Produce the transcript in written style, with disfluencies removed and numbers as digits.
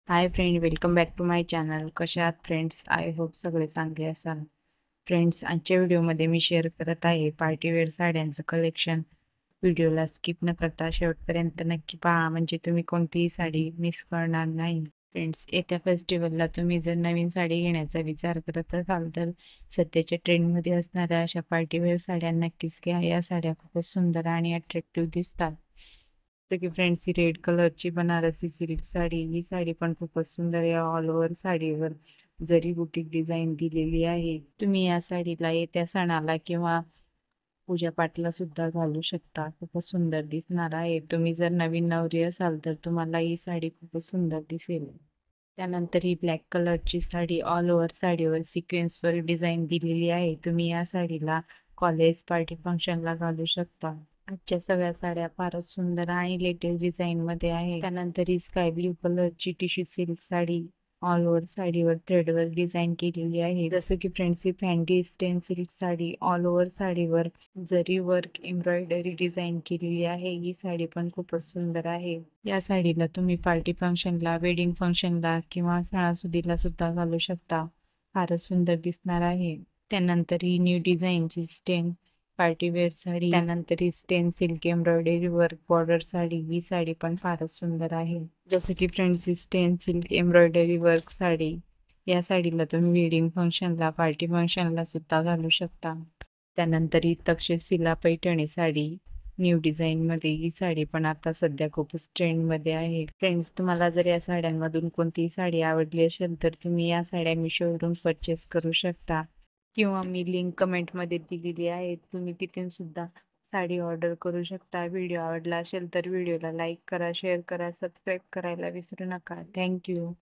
High friend, welcome back to my channel. कशा आहात friends? I hope सगळे चांगले असाल. फ्रेंड्स, आजच्या व्हिडिओमध्ये मी शेअर करत आहे पार्टीवेअर साड्यांचं कलेक्शन. व्हिडिओला स्किप न करता शेवटपर्यंत नक्की पहा, म्हणजे तुम्ही कोणतीही साडी मिस करणार नाही. फ्रेंड्स, येत्या फेस्टिवलला तुम्ही जर नवीन साडी घेण्याचा विचार करत असाल तर सध्याच्या ट्रेंडमध्ये असणाऱ्या अशा पार्टीवेअर साड्या नक्कीच घ्या. या साड्या खूपच सुंदर आणि अट्रॅक्टिव्ह दिसतात. जसं की फ्रेंड्स, ही रेड कलरची बनारसी सिल्क साडी, ही साडी पण खूपच सुंदर आहे. ऑल ओव्हर साडीवर जरी बुटीक डिझाईन दिलेली आहे. तुम्ही या साडीला येत्या सणाला किंवा पूजापाठला सुद्धा घालू शकता. खूपच सुंदर दिसणार आहे. तुम्ही जर नवीन नवरी असाल तर तुम्हाला ही साडी खूपच सुंदर दिसेल. त्यानंतर ही ब्लॅक कलरची साडी, ऑल ओव्हर साडीवर सिक्वेन्सवर डिझाईन दिलेली आहे. तुम्ही या साडीला कॉलेज, पार्टी, फंक्शनला घालू शकता. आजच्या सगळ्या साड्या फारच सुंदर आणि लेटेस्ट डिझाईन मध्ये आहे. त्यानंतर ही स्काय ब्ल्यू कलरची tissue silk sari, all over साडीवर थ्रेडवर डिझाईन केलेली आहे. जसं की फ्रेंड्स, ही फॅन्टी स्टेन सिल्क साडी, ऑल ओव्हर साडीवर जरी वर्क एम्ब्रॉयडरी डिझाईन केलेली आहे. ही साडी पण खूपच सुंदर आहे. या साडीला तुम्ही पार्टी फंक्शनला, वेडिंग फंक्शनला किंवा सणासुदीला सुद्धा घालू शकता. फारच सुंदर दिसणार आहे. त्यानंतर ही न्यू डिझाईनची स्टेन पार्टी वेअर साडी, त्यानंतर ही स्टेन silk embroidery work border sari, ही साडी पण फारच सुंदर आहे. जसं की फ्रेंड्स, ही स्टेन सिल्क एम्ब्रॉयडरी वर्क साडी, या साडीला तुम्ही वेडिंग फंक्शनला, पार्टी फंक्शनला सुद्धा घालू शकता. त्यानंतर ही तक्षशिला पैठणी साडी, न्यू डिझाईन मध्ये, ही साडी पण आता सध्या खूपच ट्रेंड मध्ये आहे. फ्रेंड्स, तुम्हाला जर या साड्यांमधून कोणतीही साडी आवडली असेल तर तुम्ही या साड्या मिशोवरून परचेस करू शकता, किंवा मी लिंक कमेंटमध्ये दिलेली आहे, तुम्ही तिथून सुद्धा साडी ऑर्डर करू शकता. व्हिडिओ आवडला असेल तर व्हिडिओला लाईक करा, शेअर करा, सबस्क्राईब करायला विसरू नका. थँक्यू.